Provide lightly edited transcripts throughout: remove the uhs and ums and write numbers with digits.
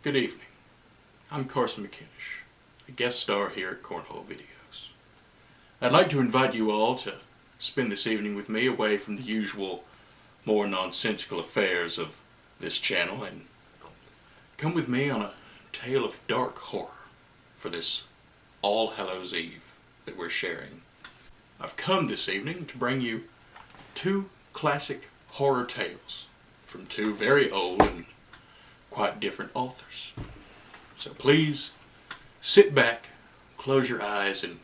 Good evening. I'm Carson, a guest star here at Cornhole Videos. I'd like to invite you all to spend this evening with me away from the usual, more nonsensical affairs of this channel and come with me on a tale of dark horror for this All Hallows Eve that we're sharing. I've come this evening to bring you two classic horror tales from two very old and quite different authors. So please sit back, close your eyes, and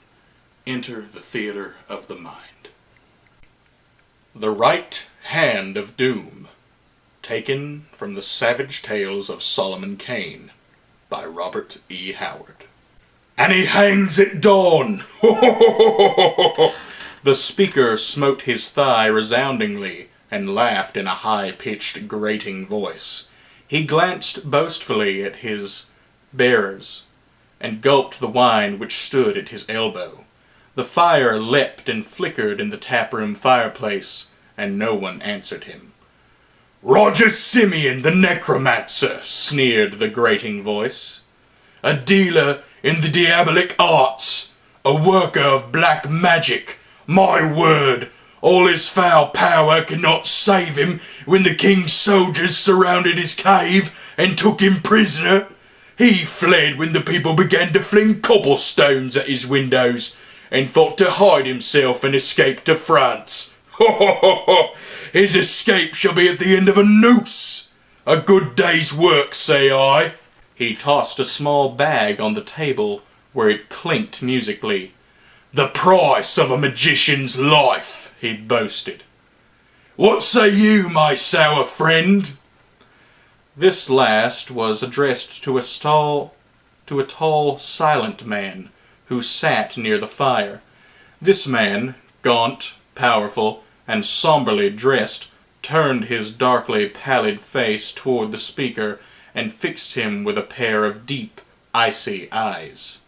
enter the theater of the mind. The Right Hand of Doom, taken from the Savage Tales of Solomon Kane by Robert E. Howard. And he hangs at dawn! The speaker smote his thigh resoundingly and laughed in a high-pitched, grating voice. He glanced boastfully at his bearers and gulped the wine which stood at his elbow. The fire leapt and flickered in the taproom fireplace, and no one answered him. "Roger Simeon, the necromancer," sneered the grating voice. "A dealer in the diabolic arts, a worker of black magic. My word, all his foul power could not save him when the king's soldiers surrounded his cave and took him prisoner. He fled when the people began to fling cobblestones at his windows and thought to hide himself and escape to France. His escape shall be at the end of a noose. A good day's work, say I." He tossed a small bag on the table where it clinked musically. "The price of a magician's life," he boasted. "What say you, my sour friend?" This last was addressed to a tall, silent man who sat near the fire. This man, gaunt, powerful, and somberly dressed, turned his darkly pallid face toward the speaker and fixed him with a pair of deep, icy eyes.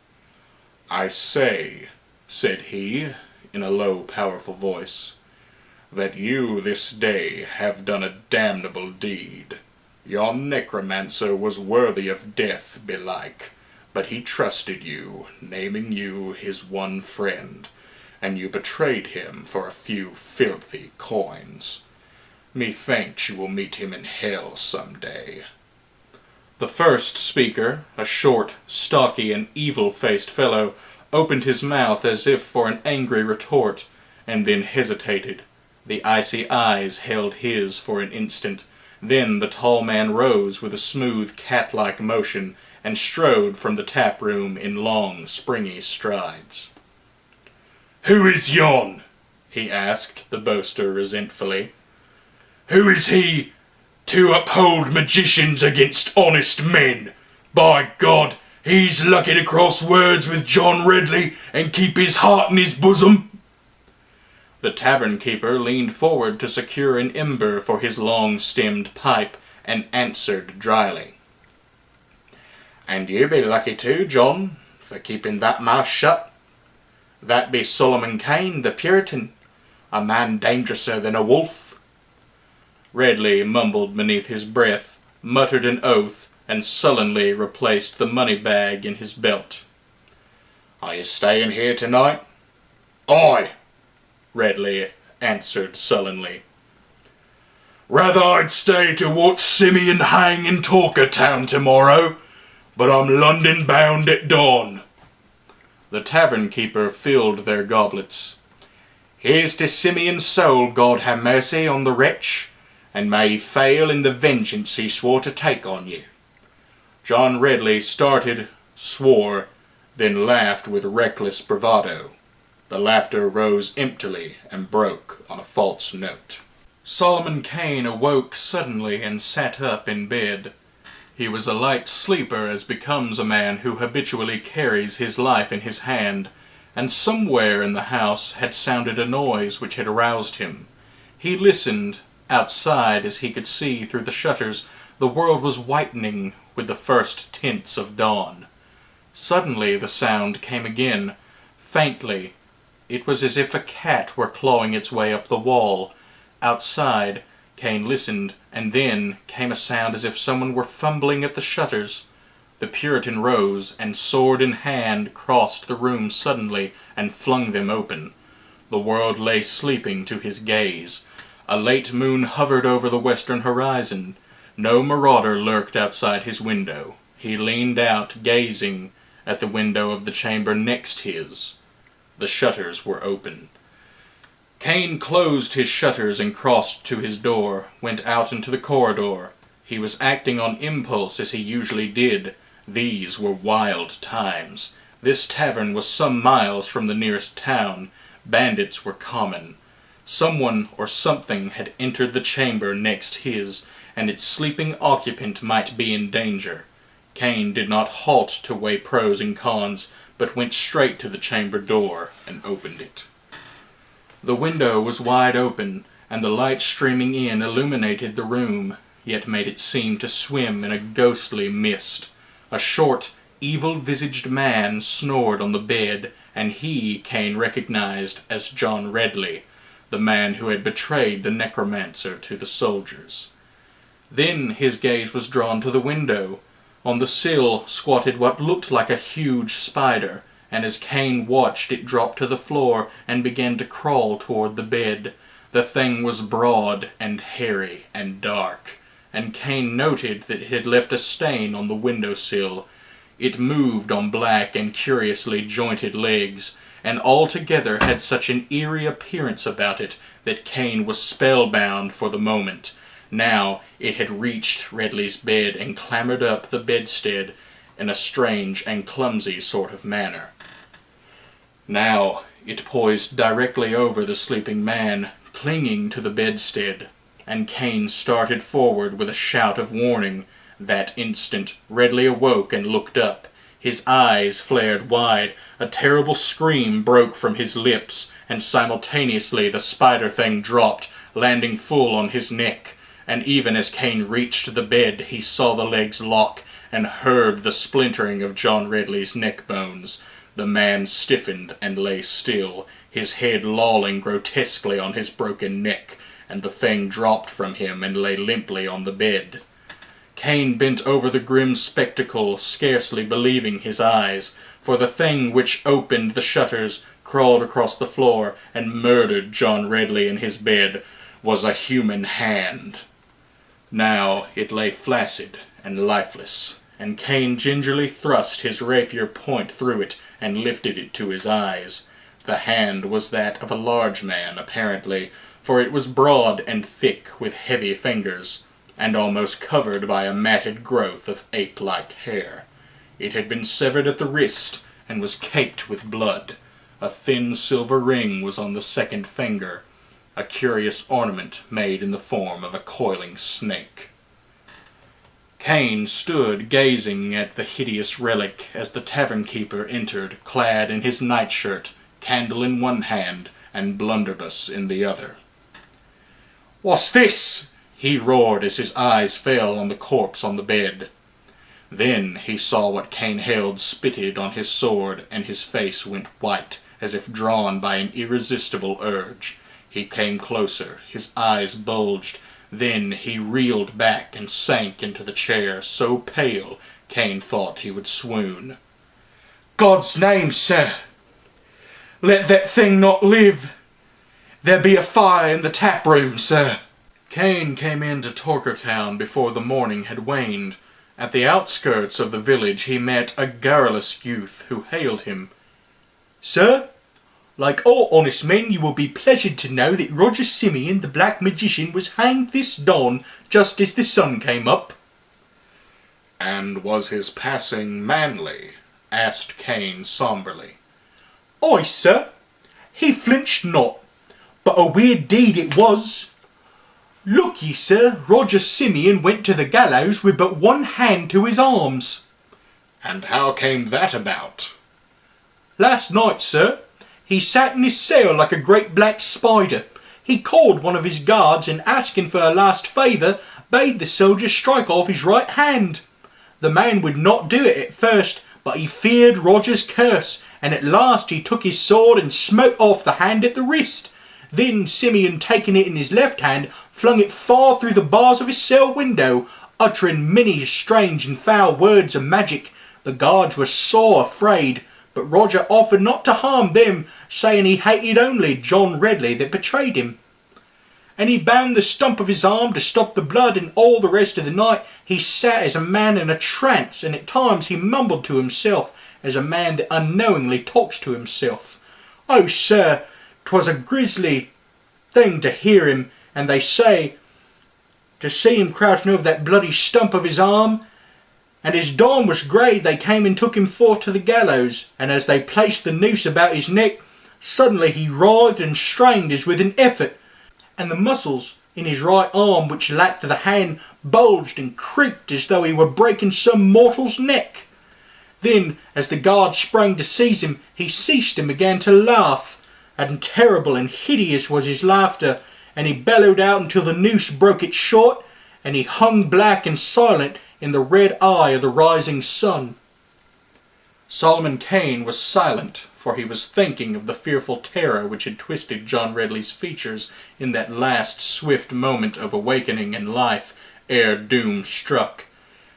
"I say," said he, in a low, powerful voice, "that you this day have done a damnable deed. Yon necromancer was worthy of death, belike, but he trusted you, naming you his one friend, and you betrayed him for a few filthy coins. Methinks you will meet him in hell some day." The first speaker, a short, stocky, and evil-faced fellow, opened his mouth as if for an angry retort, and then hesitated. The icy eyes held his for an instant. Then the tall man rose with a smooth, cat-like motion and strode from the tap-room in long, springy strides. "Who is yon?" he asked the boaster resentfully. "Who is he to uphold magicians against honest men? By God, he's lucky to cross words with John Redley and keep his heart in his bosom." The tavern keeper leaned forward to secure an ember for his long-stemmed pipe and answered dryly. "And you be lucky too, John, for keeping that mouth shut. That be Solomon Kane, the Puritan, a man dangerouser than a wolf." Redley mumbled beneath his breath, muttered an oath, and sullenly replaced the money bag in his belt. "Are you staying here tonight?" "Aye," Redley answered sullenly. "Rather I'd stay to watch Simeon hang in Talker Town tomorrow, but I'm London bound at dawn." The tavern keeper filled their goblets. "Here's to Simeon's soul, God have mercy on the wretch, and may he fail in the vengeance he swore to take on you." John Redley started, swore, then laughed with reckless bravado. The laughter rose emptily and broke on a false note. Solomon Kane awoke suddenly and sat up in bed. He was a light sleeper, as becomes a man who habitually carries his life in his hand, and somewhere in the house had sounded a noise which had aroused him. He listened. Outside, as he could see through the shutters, the world was whitening with the first tints of dawn. Suddenly the sound came again, faintly. It was as if a cat were clawing its way up the wall. Outside, Kane listened, and then came a sound as if someone were fumbling at the shutters. The Puritan rose, and sword in hand crossed the room suddenly and flung them open. The world lay sleeping to his gaze. A late moon hovered over the western horizon. No marauder lurked outside his window. He leaned out, gazing at the window of the chamber next his. The shutters were open. Kane closed his shutters and crossed to his door, went out into the corridor. He was acting on impulse as he usually did. These were wild times. This tavern was some miles from the nearest town. Bandits were common. Someone or something had entered the chamber next his, and its sleeping occupant might be in danger. Kane did not halt to weigh pros and cons, but went straight to the chamber door and opened it. The window was wide open, and the light streaming in illuminated the room, yet made it seem to swim in a ghostly mist. A short, evil-visaged man snored on the bed, and he Kane recognized as John Redley, the man who had betrayed the necromancer to the soldiers. Then his gaze was drawn to the window. On the sill squatted what looked like a huge spider, and as Kane watched, it dropped to the floor and began to crawl toward the bed. The thing was broad and hairy and dark, and Kane noted that it had left a stain on the windowsill. It moved on black and curiously jointed legs, and altogether had such an eerie appearance about it that Kane was spellbound for the moment. Now it had reached Redley's bed and clambered up the bedstead in a strange and clumsy sort of manner. Now it poised directly over the sleeping man, clinging to the bedstead, and Kane started forward with a shout of warning. That instant Redley awoke and looked up. His eyes flared wide. A terrible scream broke from his lips, and simultaneously the spider thing dropped, landing full on his neck. And even as Kane reached the bed, he saw the legs lock and heard the splintering of John Redley's neck bones. The man stiffened and lay still, his head lolling grotesquely on his broken neck, and the thing dropped from him and lay limply on the bed. Kane bent over the grim spectacle, scarcely believing his eyes, for the thing which opened the shutters, crawled across the floor, and murdered John Redley in his bed was a human hand. Now it lay flaccid and lifeless, and Kane gingerly thrust his rapier point through it and lifted it to his eyes. The hand was that of a large man, apparently, for it was broad and thick with heavy fingers, and almost covered by a matted growth of ape-like hair. It had been severed at the wrist, and was caked with blood. A thin silver ring was on the second finger, a curious ornament made in the form of a coiling snake. Kane stood gazing at the hideous relic as the tavern-keeper entered, clad in his nightshirt, candle in one hand, and blunderbuss in the other. "What's this?" he roared as his eyes fell on the corpse on the bed. Then he saw what Kane held spitted on his sword, and his face went white, as if drawn by an irresistible urge. He came closer, his eyes bulged. Then he reeled back and sank into the chair, so pale Kane thought he would swoon. "God's name, sir! Let that thing not live! There be a fire in the tap room, sir!" Kane came into Torkertown before the morning had waned. At the outskirts of the village he met a garrulous youth who hailed him. "Sir, like all honest men, you will be pleasured to know that Roger Simeon, the Black Magician, was hanged this dawn, just as the sun came up." "And was his passing manly?" asked Kane somberly. "Aye, sir, he flinched not, but a weird deed it was. Look ye, sir, Roger Simeon went to the gallows with but one hand to his arms." "And how came that about?" "Last night, sir, he sat in his cell like a great black spider. He called one of his guards and, asking for a last favour, bade the soldier strike off his right hand. The man would not do it at first, but he feared Roger's curse, and at last he took his sword and smote off the hand at the wrist. Then Simeon, taking it in his left hand, flung it far through the bars of his cell window, uttering many strange and foul words of magic. The guards were sore afraid, but Roger offered not to harm them, saying he hated only John Redley that betrayed him. And he bound the stump of his arm to stop the blood, and all the rest of the night he sat as a man in a trance, and at times he mumbled to himself as a man that unknowingly talks to himself. Oh, sir, 'twas a grisly thing to hear him, and they say, to see him crouching over that bloody stump of his arm. And as dawn was grey, they came and took him forth to the gallows, and as they placed the noose about his neck, suddenly he writhed and strained as with an effort, and the muscles in his right arm, which lacked the hand, bulged and creaked as though he were breaking some mortal's neck. Then, as the guard sprang to seize him, he ceased and began to laugh, and terrible and hideous was his laughter, and he bellowed out until the noose broke it short, and he hung black and silent in the red eye of the rising sun. Solomon Kane was silent, for he was thinking of the fearful terror which had twisted John Redley's features in that last swift moment of awakening and life ere doom struck.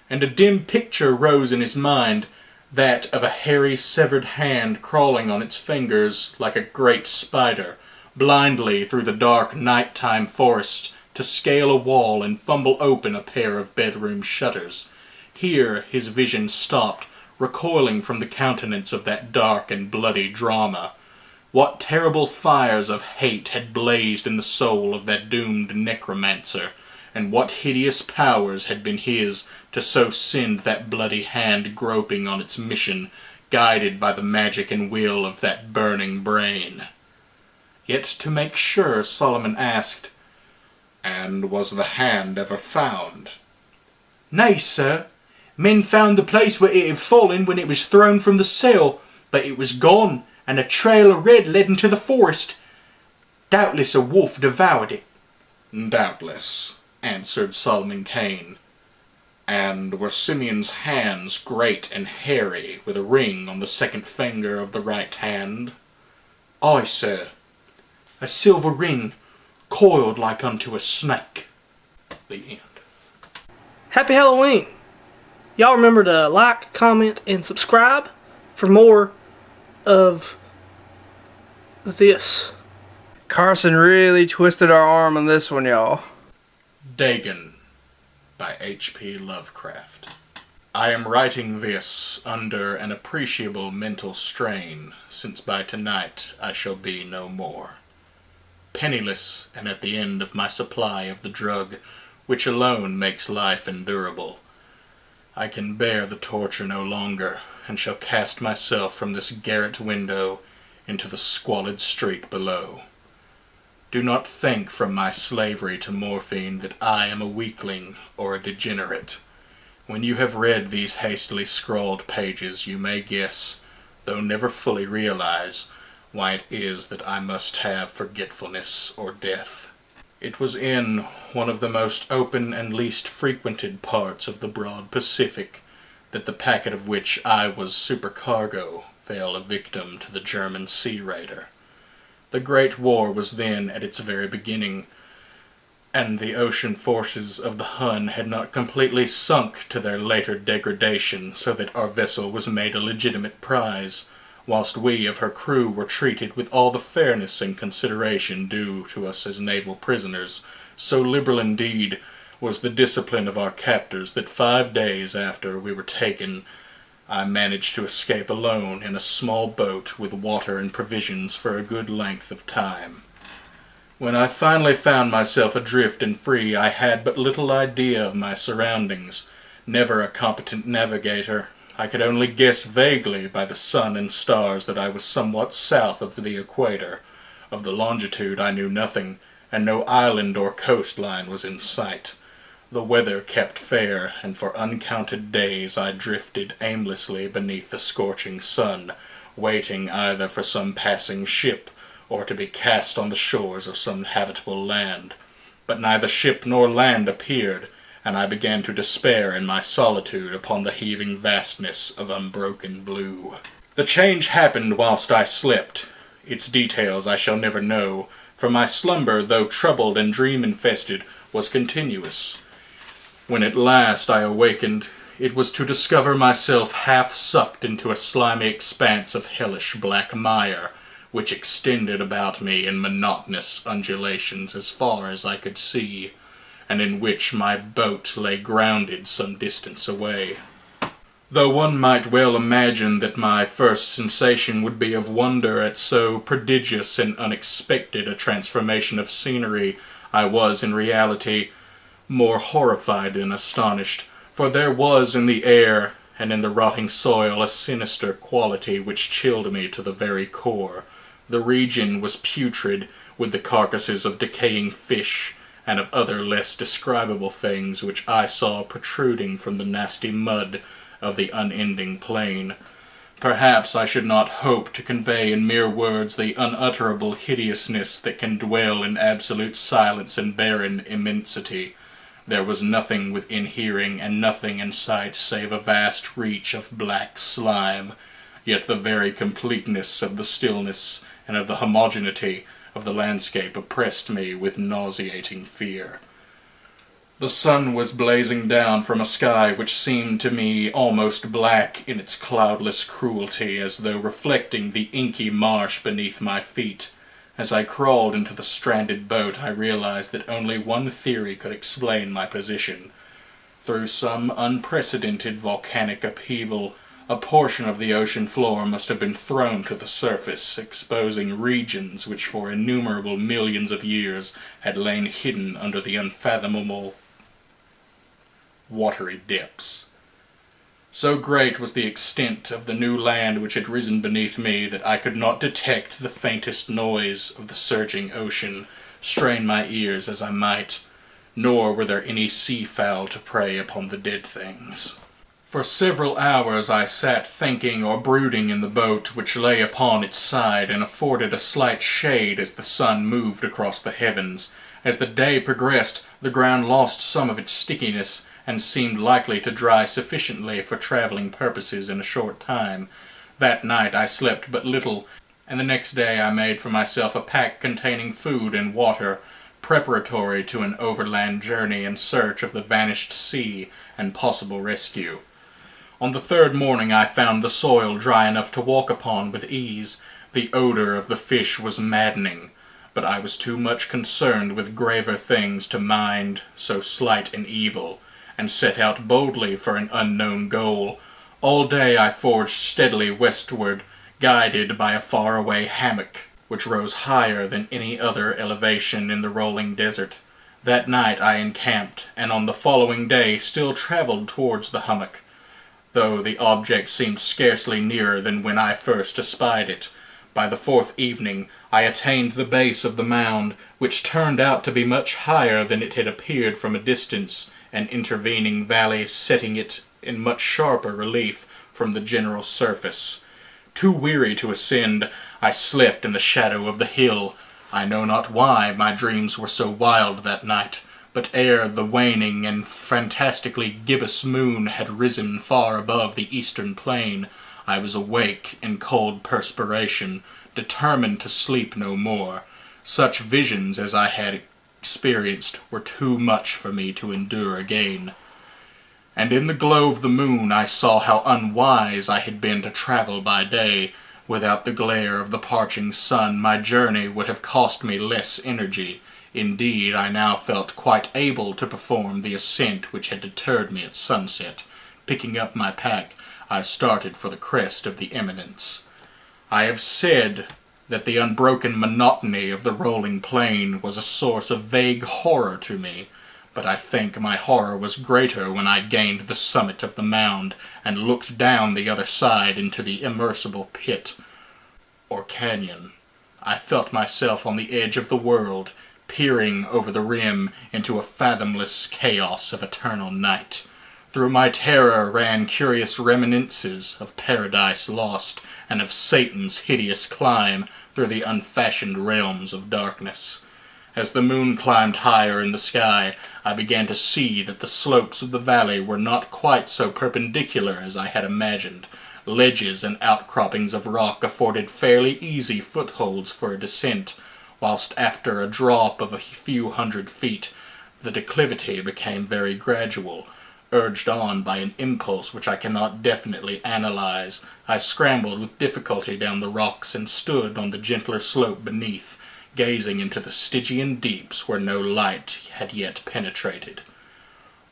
And a dim picture rose in his mind, that of a hairy severed hand crawling on its fingers like a great spider, blindly through the dark night-time forest, to scale a wall and fumble open a pair of bedroom shutters. Here his vision stopped, recoiling from the countenance of that dark and bloody drama. What terrible fires of hate had blazed in the soul of that doomed necromancer, and what hideous powers had been his to so send that bloody hand groping on its mission, guided by the magic and will of that burning brain. Yet to make sure, Solomon asked, "And was the hand ever found?" "Nay, sir. Men found the place where it had fallen when it was thrown from the cell, but it was gone, and a trail of red led into the forest. Doubtless a wolf devoured it." "Doubtless," answered Solomon Kane. "And were Simeon's hands great and hairy, with a ring on the second finger of the right hand?" "Aye, sir. A silver ring, coiled like unto a snake." The end. Happy Halloween! Y'all remember to like, comment, and subscribe for more of this. Carson really twisted our arm on this one, y'all. Dagon by Hp Lovecraft. I am writing this under an appreciable mental strain, since by tonight I shall be no more. Penniless and at the end of my supply of the drug, which alone makes life endurable. I can bear the torture no longer, and shall cast myself from this garret window into the squalid street below. Do not think from my slavery to morphine that I am a weakling or a degenerate. When you have read these hastily scrawled pages, you may guess, though never fully realize, why it is that I must have forgetfulness or death. It was in one of the most open and least frequented parts of the broad Pacific that the packet of which I was supercargo fell a victim to the German sea raider. The Great War was then at its very beginning, and the ocean forces of the Hun had not completely sunk to their later degradation, so that our vessel was made a legitimate prize, whilst we of her crew were treated with all the fairness and consideration due to us as naval prisoners. So liberal indeed was the discipline of our captors that 5 days after we were taken, I managed to escape alone in a small boat with water and provisions for a good length of time. When I finally found myself adrift and free, I had but little idea of my surroundings. Never a competent navigator, I could only guess vaguely by the sun and stars that I was somewhat south of the equator. Of the longitude I knew nothing, and no island or coastline was in sight. The weather kept fair, and for uncounted days I drifted aimlessly beneath the scorching sun, waiting either for some passing ship, or to be cast on the shores of some habitable land. But neither ship nor land appeared, and I began to despair in my solitude upon the heaving vastness of unbroken blue. The change happened whilst I slept. Its details I shall never know, for my slumber, though troubled and dream-infested, was continuous. When at last I awakened, it was to discover myself half sucked into a slimy expanse of hellish black mire, which extended about me in monotonous undulations as far as I could see, and in which my boat lay grounded some distance away. Though one might well imagine that my first sensation would be of wonder at so prodigious and unexpected a transformation of scenery, I was in reality more horrified than astonished, for there was in the air and in the rotting soil a sinister quality which chilled me to the very core. The region was putrid with the carcasses of decaying fish and of other less describable things which I saw protruding from the nasty mud of the unending plain. Perhaps I should not hope to convey in mere words the unutterable hideousness that can dwell in absolute silence and barren immensity. There was nothing within hearing and nothing in sight save a vast reach of black slime, yet the very completeness of the stillness and of the homogeneity of the landscape oppressed me with nauseating fear. The sun was blazing down from a sky which seemed to me almost black in its cloudless cruelty, as though reflecting the inky marsh beneath my feet. As I crawled into the stranded boat, I realized that only one theory could explain my position. Through some unprecedented volcanic upheaval, a portion of the ocean floor must have been thrown to the surface, exposing regions which for innumerable millions of years had lain hidden under the unfathomable watery depths. So great was the extent of the new land which had risen beneath me that I could not detect the faintest noise of the surging ocean, strain my ears as I might, nor were there any sea-fowl to prey upon the dead things. For several hours I sat thinking or brooding in the boat, which lay upon its side and afforded a slight shade as the sun moved across the heavens. As the day progressed, the ground lost some of its stickiness, and seemed likely to dry sufficiently for traveling purposes in a short time. That night I slept but little, and the next day I made for myself a pack containing food and water, preparatory to an overland journey in search of the vanished sea and possible rescue. On the third morning I found the soil dry enough to walk upon with ease. The odor of the fish was maddening, but I was too much concerned with graver things to mind so slight an evil, and set out boldly for an unknown goal. All day I forged steadily westward, guided by a faraway hammock, which rose higher than any other elevation in the rolling desert. That night I encamped, and on the following day still traveled towards the hummock, though the object seemed scarcely nearer than when I first espied it. By the fourth evening I attained the base of the mound, which turned out to be much higher than it had appeared from a distance, an intervening valley setting it in much sharper relief from the general surface. Too weary to ascend, I slept in the shadow of the hill. I know not why my dreams were so wild that night, but ere the waning and fantastically gibbous moon had risen far above the eastern plain, I was awake in cold perspiration, determined to sleep no more. Such visions as I had experienced were too much for me to endure again. And in the glow of the moon I saw how unwise I had been to travel by day. Without the glare of the parching sun, my journey would have cost me less energy. Indeed, I now felt quite able to perform the ascent which had deterred me at sunset. Picking up my pack, I started for the crest of the eminence. I have said that the unbroken monotony of the rolling plain was a source of vague horror to me, but I think my horror was greater when I gained the summit of the mound and looked down the other side into the immersible pit, or canyon. I felt myself on the edge of the world, peering over the rim into a fathomless chaos of eternal night. Through my terror ran curious reminiscences of Paradise Lost and of Satan's hideous climb through the unfashioned realms of darkness. As the moon climbed higher in the sky, I began to see that the slopes of the valley were not quite so perpendicular as I had imagined. Ledges and outcroppings of rock afforded fairly easy footholds for a descent, whilst after a drop of a few hundred feet, The declivity became very gradual. Urged on by an impulse which I cannot definitely analyze, I scrambled with difficulty down the rocks and stood on the gentler slope beneath, gazing into the Stygian deeps where no light had yet penetrated.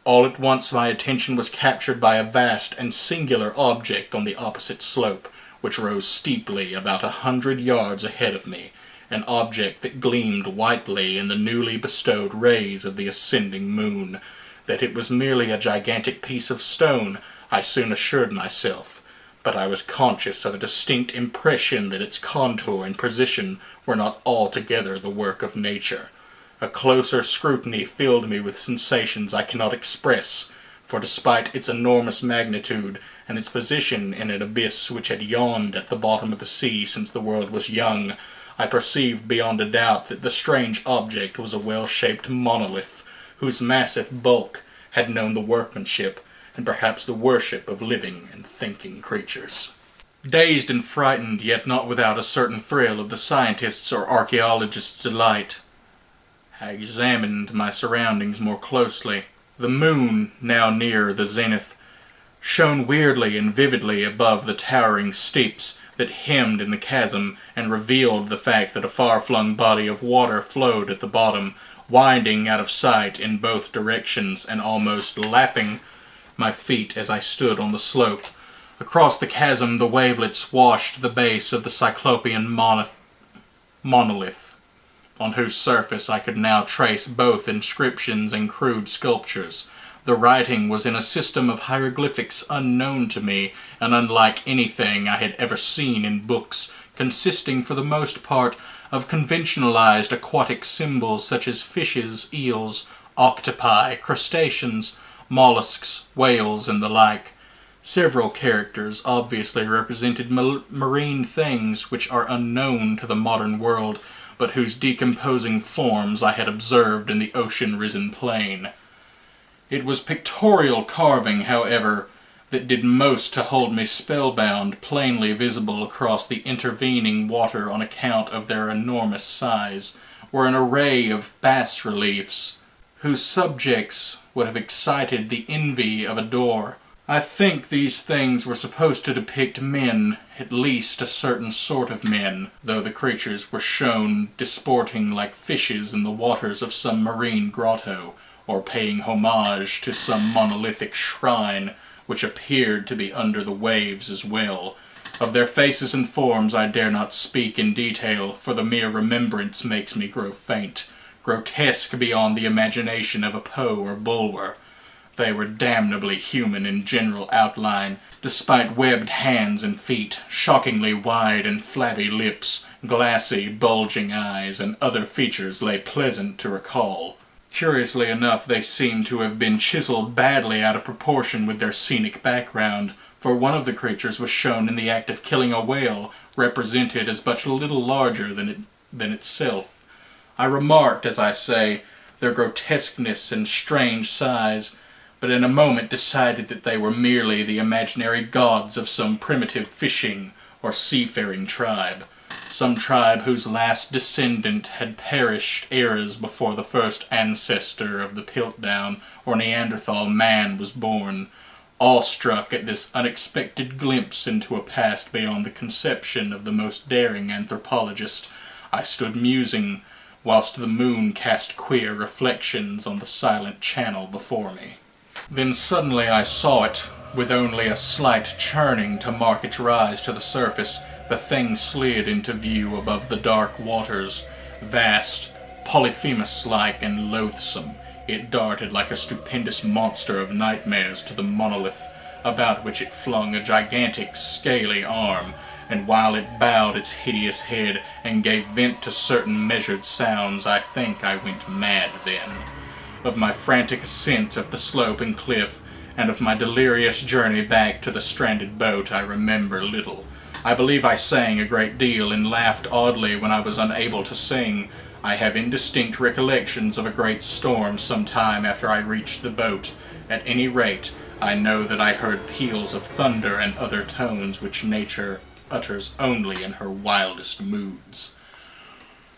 All at once my attention was captured by a vast and singular object on the opposite slope, which rose steeply about 100 yards ahead of me, an object that gleamed whitely in the newly bestowed rays of the ascending moon. That it was merely a gigantic piece of stone, I soon assured myself, but I was conscious of a distinct impression that its contour and position were not altogether the work of nature. A closer scrutiny filled me with sensations I cannot express, for despite its enormous magnitude and its position in an abyss which had yawned at the bottom of the sea since the world was young, I perceived beyond a doubt that the strange object was a well-shaped monolith, whose massive bulk had known the workmanship and perhaps the worship of living and thinking creatures. Dazed and frightened, yet not without a certain thrill of the scientist's or archaeologist's delight, I examined my surroundings more closely. The moon, now near the zenith, shone weirdly and vividly above the towering steeps that hemmed in the chasm and revealed the fact that a far-flung body of water flowed at the bottom, winding out of sight in both directions and almost lapping my feet as I stood on the slope. Across the chasm the wavelets washed the base of the cyclopean monolith, on whose surface I could now trace both inscriptions and crude sculptures. The writing was in a system of hieroglyphics unknown to me and unlike anything I had ever seen in books, consisting for the most part of conventionalized aquatic symbols such as fishes, eels, octopi, crustaceans, mollusks, whales, and the like. Several characters obviously represented marine things which are unknown to the modern world, but whose decomposing forms I had observed in the ocean-risen plain. It was pictorial carving, however, that did most to hold me spellbound, plainly visible across the intervening water on account of their enormous size, were an array of bas-reliefs, whose subjects would have excited the envy of a Dor. I think these things were supposed to depict men, at least a certain sort of men, though the creatures were shown disporting like fishes in the waters of some marine grotto, or paying homage to some monolithic shrine, which appeared to be under the waves as well. Of their faces and forms I dare not speak in detail, for the mere remembrance makes me grow faint, grotesque beyond the imagination of a Poe or Bulwer. They were damnably human in general outline, despite webbed hands and feet, shockingly wide and flabby lips, glassy, bulging eyes, and other features lay pleasant to recall. Curiously enough, they seemed to have been chiseled badly out of proportion with their scenic background, for one of the creatures was shown in the act of killing a whale, represented as but a little larger than itself. I remarked, as I say, their grotesqueness and strange size, but in a moment decided that they were merely the imaginary gods of some primitive fishing or seafaring tribe. Some tribe whose last descendant had perished eras before the first ancestor of the Piltdown or Neanderthal man was born. Awestruck at this unexpected glimpse into a past beyond the conception of the most daring anthropologist, I stood musing, whilst the moon cast queer reflections on the silent channel before me. Then suddenly I saw it, with only a slight churning to mark its rise to the surface. The thing slid into view above the dark waters. Vast, Polyphemus-like and loathsome, it darted like a stupendous monster of nightmares to the monolith, about which it flung a gigantic, scaly arm, and while it bowed its hideous head and gave vent to certain measured sounds, I think I went mad then. Of my frantic ascent of the slope and cliff, and of my delirious journey back to the stranded boat, I remember little. I believe I sang a great deal and laughed oddly when I was unable to sing. I have indistinct recollections of a great storm some time after I reached the boat. At any rate, I know that I heard peals of thunder and other tones which nature utters only in her wildest moods.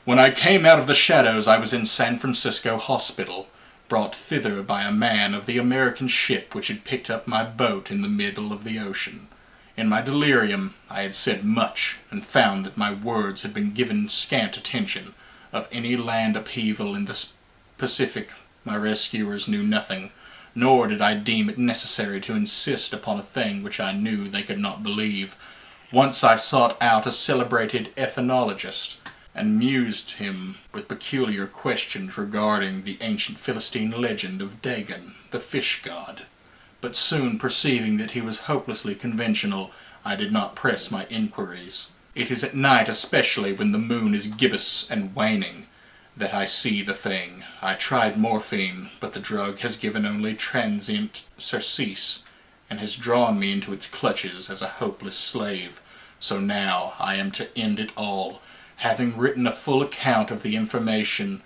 When I came out of the shadows, I was in San Francisco Hospital. brought thither by a man of the American ship which had picked up my boat in the middle of the ocean. In my delirium I had said much, and found that my words had been given scant attention. Of any land upheaval in the Pacific my rescuers knew nothing, nor did I deem it necessary to insist upon a thing which I knew they could not believe. Once I sought out a celebrated ethnologist, and mused him with peculiar questions regarding the ancient Philistine legend of Dagon, the fish god. But soon perceiving that he was hopelessly conventional, I did not press my inquiries. It is at night, especially when the moon is gibbous and waning, that I see the thing. I tried morphine, but the drug has given only transient surcease, and has drawn me into its clutches as a hopeless slave. So now I am to end it all, having written a full account of the information,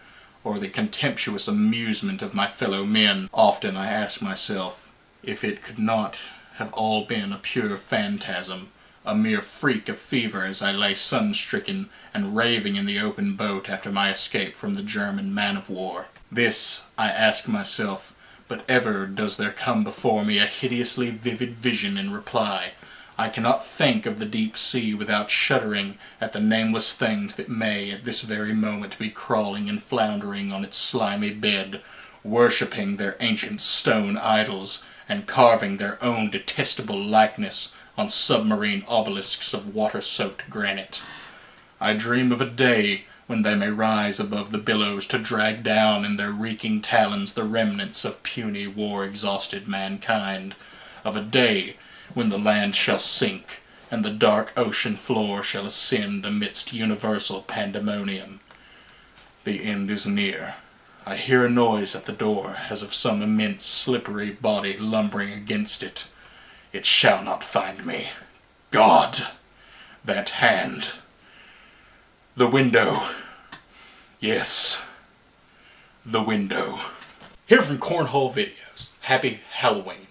or the contemptuous amusement of my fellow men. Often I ask myself if it could not have all been a pure phantasm, a mere freak of fever as I lay sun-stricken and raving in the open boat after my escape from the German man-of-war. This I ask myself, but ever does there come before me a hideously vivid vision in reply. I cannot think of the deep sea without shuddering at the nameless things that may at this very moment be crawling and floundering on its slimy bed, worshipping their ancient stone idols, and carving their own detestable likeness on submarine obelisks of water-soaked granite. I dream of a day when they may rise above the billows to drag down in their reeking talons the remnants of puny war-exhausted mankind, of a day when the land shall sink, and the dark ocean floor shall ascend amidst universal pandemonium. The end is near. I hear a noise at the door, as of some immense slippery body lumbering against it. It shall not find me. God! That hand. The window. Yes. The window. Here from Cornhole Videos. Happy Halloween.